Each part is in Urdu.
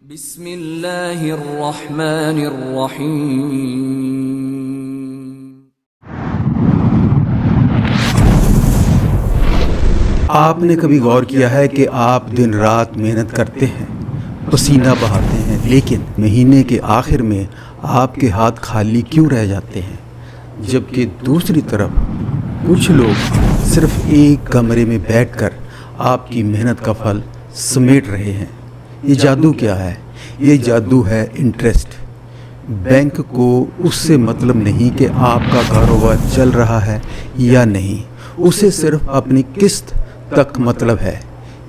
بسم اللہ الرحمن الرحیم۔ آپ نے کبھی غور کیا ہے کہ آپ دن رات محنت کرتے ہیں، پسینہ بہاتے ہیں، لیکن مہینے کے آخر میں آپ کے ہاتھ خالی کیوں رہ جاتے ہیں؟ جبکہ دوسری طرف کچھ لوگ صرف ایک کمرے میں بیٹھ کر آپ کی محنت کا پھل سمیٹ رہے ہیں۔ یہ جادو کیا ہے؟ یہ جادو ہے انٹرسٹ۔ بینک کو اس سے مطلب نہیں کہ آپ کا کاروبار چل رہا ہے یا نہیں، اسے صرف اپنی قسط تک مطلب ہے۔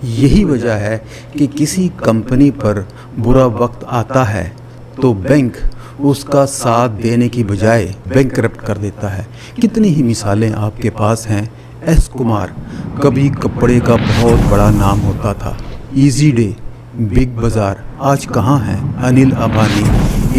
یہی وجہ ہے کہ کسی کمپنی پر برا وقت آتا ہے تو بینک اس کا ساتھ دینے کی بجائے بینکرپٹ کر دیتا ہے۔ کتنی ہی مثالیں آپ کے پاس ہیں۔ ایس کمار کبھی کپڑے کا بہت بڑا نام ہوتا تھا، ایزی ڈے، بگ بازار آج کہاں ہیں؟ انل امبانی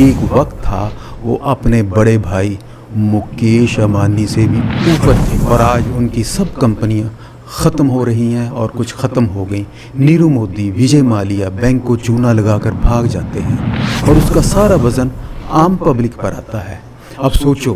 ایک وقت تھا وہ اپنے بڑے بھائی مکیش امبانی سے بھی اوپر تھے، اور آج ان کی سب کمپنیاں ختم ہو رہی ہیں اور کچھ ختم ہو گئیں۔ نیرو مودی، وجے مالیا بینک کو چونا لگا کر بھاگ جاتے ہیں اور اس کا سارا وزن عام پبلک پر آتا ہے۔ اب سوچو،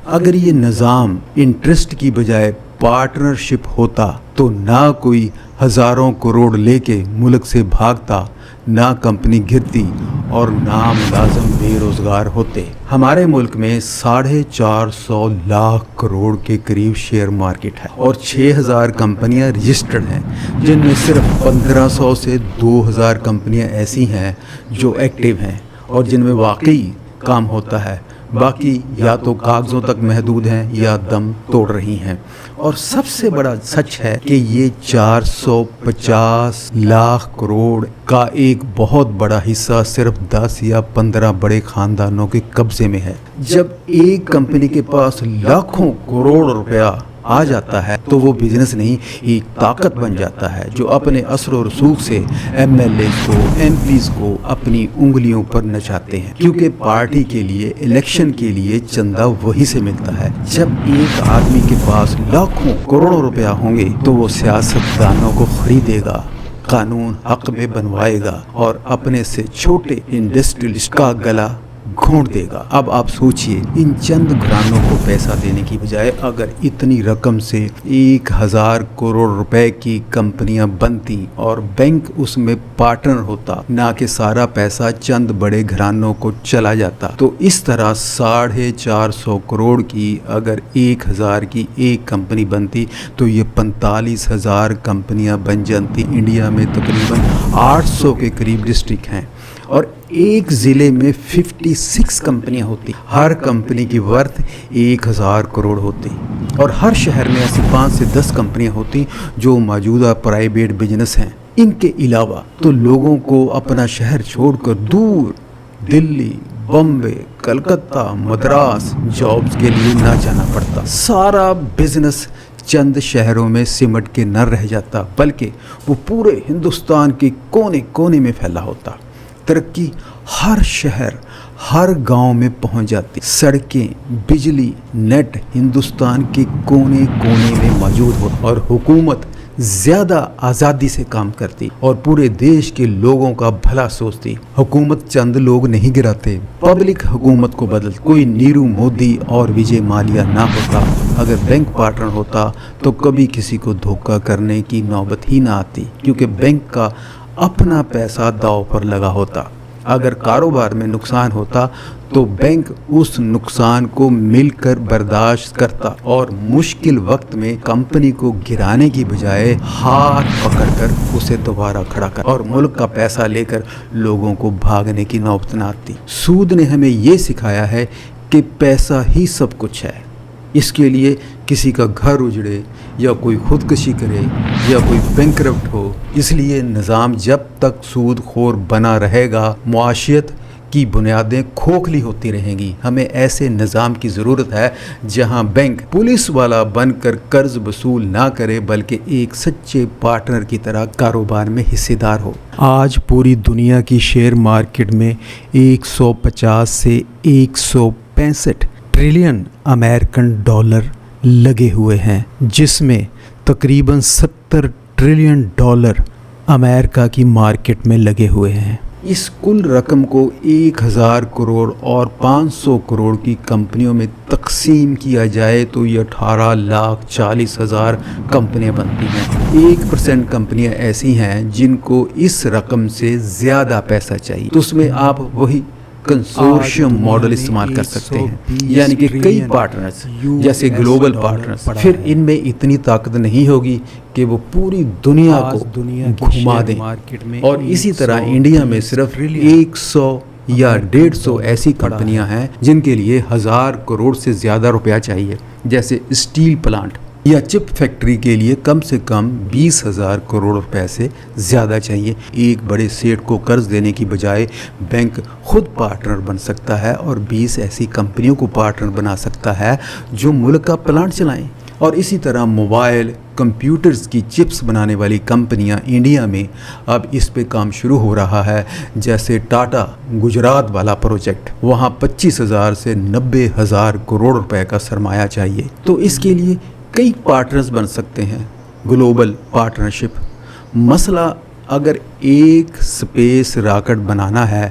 اگر یہ نظام انٹرسٹ کی بجائے پارٹنرشپ ہوتا تو نہ کوئی ہزاروں کروڑ لے کے ملک سے بھاگتا، نہ کمپنی گرتی اور نہ ملازم بے روزگار ہوتے۔ ہمارے ملک میں 450 لاکھ کروڑ کے قریب شیئر مارکیٹ ہے اور 6000 کمپنیاں رجسٹرڈ ہیں، جن میں صرف 1500 سے 2000 کمپنیاں ایسی ہیں جو ایکٹیو ہیں اور جن میں واقعی کام ہوتا ہے۔ باقی یا تو کاغذوں تک محدود ہیں یا دم توڑ رہی ہیں۔ اور سب سے بڑا سچ ہے کہ یہ 450 لاکھ کروڑ کا ایک بہت بڑا حصہ صرف 10 یا 15 بڑے خاندانوں کے قبضے میں ہے۔ جب ایک کمپنی کے پاس لاکھوں کروڑ روپیہ آ جاتا ہے تو وہ بزنس نہیں، ایک طاقت بن جاتا ہے جو اپنے اثر و رسوخ سے ایم ایل اے کو، ایم پیز کو اپنی انگلیوں پر نچاتے ہیں، کیونکہ پارٹی کے لیے، الیکشن کے لیے چندہ وہی سے ملتا ہے۔ جب ایک آدمی کے پاس لاکھوں کروڑوں روپیہ ہوں گے تو وہ سیاستدانوں کو خریدے گا، قانون حق میں بنوائے گا اور اپنے سے چھوٹے انڈسٹریلسٹ کا گلا گھونٹ دے گا۔ اب آپ سوچئے، ان چند گھرانوں کو پیسہ دینے کی بجائے اگر اتنی رقم سے 1000 کروڑ روپے کی کمپنیاں بنتی اور بینک اس میں پارٹنر ہوتا، نہ کہ سارا پیسہ چند بڑے گھرانوں کو چلا جاتا، تو اس طرح 450 کروڑ کی اگر 1000 کی ایک کمپنی بنتی تو یہ 45,000 کمپنیاں بن جاتی۔ انڈیا میں تقریباً 800 کے قریب ڈسٹرکٹ ہیں اور ایک ضلع میں 56 کمپنیاں ہوتی، ہر کمپنی کی ورتھ 1000 کروڑ ہوتی، اور ہر شہر میں ایسی 5 سے 10 کمپنیاں ہوتی جو موجودہ پرائیویٹ بزنس ہیں۔ ان کے علاوہ تو لوگوں کو اپنا شہر چھوڑ کر دور دلی، بمبے، کلکتہ، مدراس جابز کے لیے نہ جانا پڑتا۔ سارا بزنس چند شہروں میں سمٹ کے نہ رہ جاتا، بلکہ وہ پورے ہندوستان کے کونے کونے میں پھیلا ہوتا۔ ترقی ہر شہر، ہر گاؤں میں پہنچ جاتی، سڑکیں، بجلی، نیٹ ہندوستان کے کونے کونے میں موجود ہو، اور حکومت زیادہ آزادی سے کام کرتی اور پورے دیش کے لوگوں کا بھلا سوچتی۔ حکومت چند لوگ نہیں گراتے، پبلک حکومت کو بدل۔ کوئی نیرو مودی اور وجے مالیا نہ ہوتا، اگر بینک پارٹنر ہوتا تو کبھی کسی کو دھوکہ کرنے کی نوبت ہی نہ آتی، کیونکہ بینک کا اپنا پیسہ داؤ پر لگا ہوتا۔ اگر کاروبار میں نقصان ہوتا تو بینک اس نقصان کو مل کر برداشت کرتا اور مشکل وقت میں کمپنی کو گرانے کی بجائے ہاتھ پکڑ کر اسے دوبارہ کھڑا کر اور ملک کا پیسہ لے کر لوگوں کو بھاگنے کی نوبت نہ آتی۔ سود نے ہمیں یہ سکھایا ہے کہ پیسہ ہی سب کچھ ہے۔ اس کے لیے کسی کا گھر اجڑے یا کوئی خودکشی کرے یا کوئی بینکرپٹ ہو۔ اس لیے نظام جب تک سود خور بنا رہے گا، معاشیت کی بنیادیں کھوکھلی ہوتی رہیں گی۔ ہمیں ایسے نظام کی ضرورت ہے جہاں بینک پولیس والا بن کر قرض وصول نہ کرے، بلکہ ایک سچے پارٹنر کی طرح کاروبار میں حصے دار ہو۔ آج پوری دنیا کی شیئر مارکیٹ میں 150 سے 165 ٹریلین امریکن ڈالر لگے ہوئے ہیں، جس میں تقریباً 70 ٹریلین ڈالر امریکہ کی مارکیٹ میں لگے ہوئے ہیں۔ اس کل رقم کو 1000 کروڑ اور 500 کروڑ کی کمپنیوں میں تقسیم کیا جائے تو یہ 18,40,000 کمپنیاں بنتی ہیں۔ 1% کمپنیاں ایسی ہیں جن کو اس رقم سے زیادہ پیسہ چاہیے، تو اس میں آپ وہی کنسورشیم ماڈل استعمال کر سکتے ہیں، یعنی کہ کئی پارٹنرز جیسے گلوبل پارٹنرز۔ پھر ان میں اتنی طاقت نہیں ہوگی کہ وہ پوری دنیا کو گھما دیں، اور اسی طرح انڈیا میں صرف 100 یا 150 ایسی کمپنیاں ہیں جن کے لیے 1000 کروڑ سے زیادہ روپیہ چاہیے، جیسے اسٹیل پلانٹ یا چپ فیکٹری کے لیے کم سے کم 20,000 کروڑ روپے سے زیادہ چاہیے۔ ایک بڑے سیٹ کو قرض دینے کی بجائے بینک خود پارٹنر بن سکتا ہے اور 20 ایسی کمپنیوں کو پارٹنر بنا سکتا ہے جو ملک کا پلانٹ چلائیں۔ اور اسی طرح موبائل کمپیوٹرز کی چپس بنانے والی کمپنیاں انڈیا میں اب اس پہ کام شروع ہو رہا ہے، جیسے ٹاٹا گجرات والا پروجیکٹ، وہاں 25,000 سے 90,000 کروڑ روپے کا سرمایہ چاہیے۔ تو اس کے لیے کئی پارٹنرز بن سکتے ہیں، گلوبل پارٹنرشپ۔ مسئلہ اگر ایک سپیس راکٹ بنانا ہے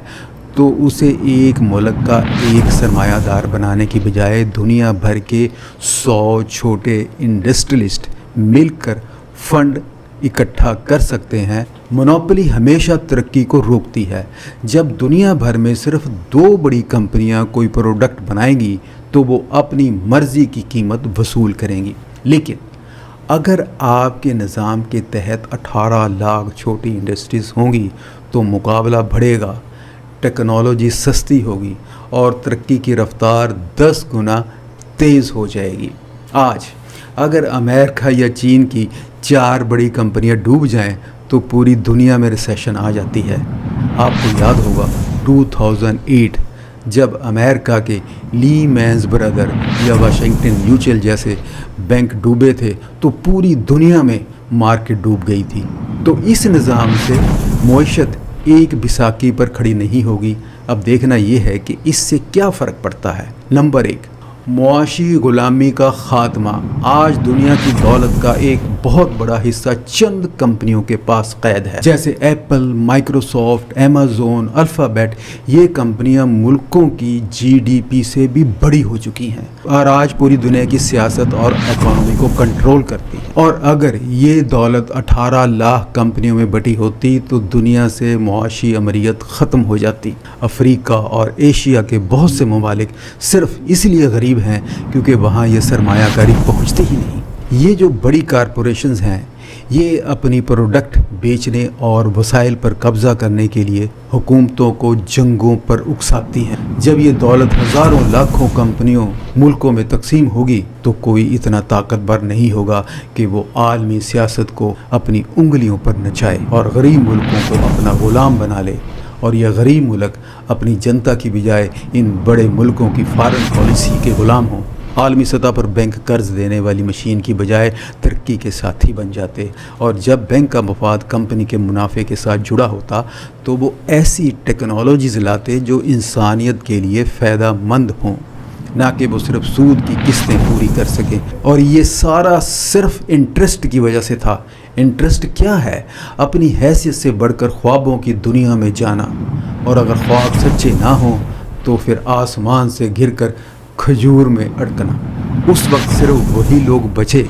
تو اسے ایک ملک کا ایک سرمایہ دار بنانے کی بجائے دنیا بھر کے 100 چھوٹے انڈسٹریلسٹ مل کر فنڈ اکٹھا کر سکتے ہیں۔ مونوپلی ہمیشہ ترقی کو روکتی ہے۔ جب دنیا بھر میں صرف 2 بڑی کمپنیاں کوئی پروڈکٹ بنائیں گی تو وہ اپنی مرضی کی قیمت وصول کریں گی، لیکن اگر آپ کے نظام کے تحت 18 لاکھ چھوٹی انڈسٹریز ہوں گی تو مقابلہ بڑھے گا، ٹیکنالوجی سستی ہوگی اور ترقی کی رفتار 10 گنا تیز ہو جائے گی۔ آج اگر امریکہ یا چین کی 4 بڑی کمپنیاں ڈوب جائیں تو پوری دنیا میں ریسیشن آ جاتی ہے۔ آپ کو یاد ہوگا 2008 جب امریکہ کے لیمینز برادر یا واشنگٹن میوچل جیسے بینک ڈوبے تھے تو پوری دنیا میں مارکیٹ ڈوب گئی تھی۔ تو اس نظام سے معیشت ایک بیساکھی پر کھڑی نہیں ہوگی۔ اب دیکھنا یہ ہے کہ اس سے کیا فرق پڑتا ہے۔ نمبر 1، معاشی غلامی کا خاتمہ۔ آج دنیا کی دولت کا ایک بہت بڑا حصہ چند کمپنیوں کے پاس قید ہے، جیسے ایپل، مائکروسافٹ، ایمیزون، الفابیٹ۔ یہ کمپنیاں ملکوں کی GDP سے بھی بڑی ہو چکی ہیں اور آج پوری دنیا کی سیاست اور اکانومی کو کنٹرول کرتی ہیں۔ اور اگر یہ دولت 18 لاکھ کمپنیوں میں بٹی ہوتی تو دنیا سے معاشی امریت ختم ہو جاتی۔ افریقہ اور ایشیا کے بہت سے ممالک صرف اس لیے غریب ہیں کیونکہ وہاں یہ سرمایہ کاری پہنچتی ہی نہیں۔ یہ جو بڑی کارپوریشنز ہیں یہ اپنی پروڈکٹ بیچنے اور وسائل پر قبضہ کرنے کے لیے حکومتوں کو جنگوں پر اکساتی ہیں۔ جب یہ دولت ہزاروں لاکھوں کمپنیوں ملکوں میں تقسیم ہوگی تو کوئی اتنا طاقتور نہیں ہوگا کہ وہ عالمی سیاست کو اپنی انگلیوں پر نچائے اور غریب ملکوں کو اپنا غلام بنا لے، اور یہ غریب ملک اپنی جنتا کی بجائے ان بڑے ملکوں کی فارن پالیسی کے غلام ہوں۔ عالمی سطح پر بینک قرض دینے والی مشین کی بجائے ترقی کے ساتھی بن جاتے، اور جب بینک کا مفاد کمپنی کے منافع کے ساتھ جڑا ہوتا تو وہ ایسی ٹیکنالوجیز لاتے جو انسانیت کے لیے فائدہ مند ہوں، نہ کہ وہ صرف سود کی قسطیں پوری کر سکیں۔ اور یہ سارا صرف انٹرسٹ کی وجہ سے تھا۔ انٹرسٹ کیا ہے؟ اپنی حیثیت سے بڑھ کر خوابوں کی دنیا میں جانا، اور اگر خواب سچے نہ ہوں تو پھر آسمان سے گر کر کھجور میں اڑکنا۔ اس وقت صرف وہی لوگ بچے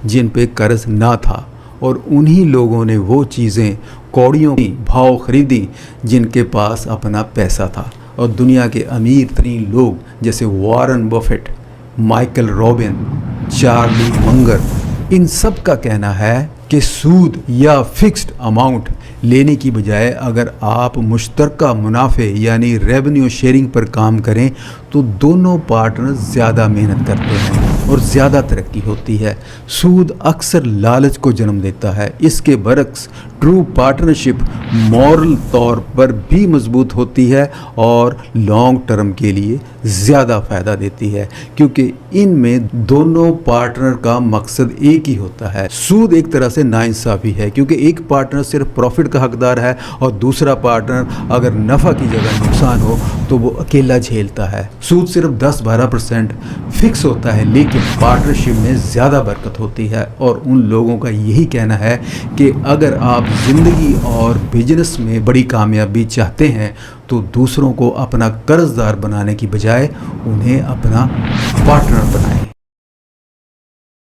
جن پہ قرض نہ تھا، اور انہی لوگوں نے وہ چیزیں کوڑیوں کی بھاؤ خریدی جن کے پاس اپنا پیسہ تھا۔ اور دنیا کے امیر ترین لوگ جیسے Warren Buffett, Michael Robin, Charlie Munger, ان سب کا کہنا ہے کہ سود یا فکسڈ اماؤنٹ لینے کی بجائے اگر آپ مشترکہ منافع یعنی ریونیو شیئرنگ پر کام کریں تو دونوں پارٹنر زیادہ محنت کرتے ہیں اور زیادہ ترقی ہوتی ہے۔ سود اکثر لالچ کو جنم دیتا ہے، اس کے برعکس ٹرو پارٹنرشپ مورل طور پر بھی مضبوط ہوتی ہے اور لانگ ٹرم کے لیے زیادہ فائدہ دیتی ہے، کیونکہ ان میں دونوں پارٹنر کا مقصد ایک ہی ہوتا ہے۔ سود ایک طرح سے ناانصافی ہے کیونکہ ایک پارٹنر صرف پروفٹ کا حقدار ہے اور دوسرا پارٹنر اگر نفع کی جگہ نقصان ہو تو وہ اکیلا جھیلتا ہے۔ سود صرف 10-12% فکس ہوتا ہے، لیکن پارٹنرشپ میں زیادہ برکت ہوتی ہے، اور ان لوگوں کا یہی کہنا ہے کہ اگر آپ زندگی اور بزنس میں بڑی کامیابی چاہتے ہیں تو دوسروں کو اپنا قرض دار بنانے کی بجائے انہیں اپنا پارٹنر بنائیں۔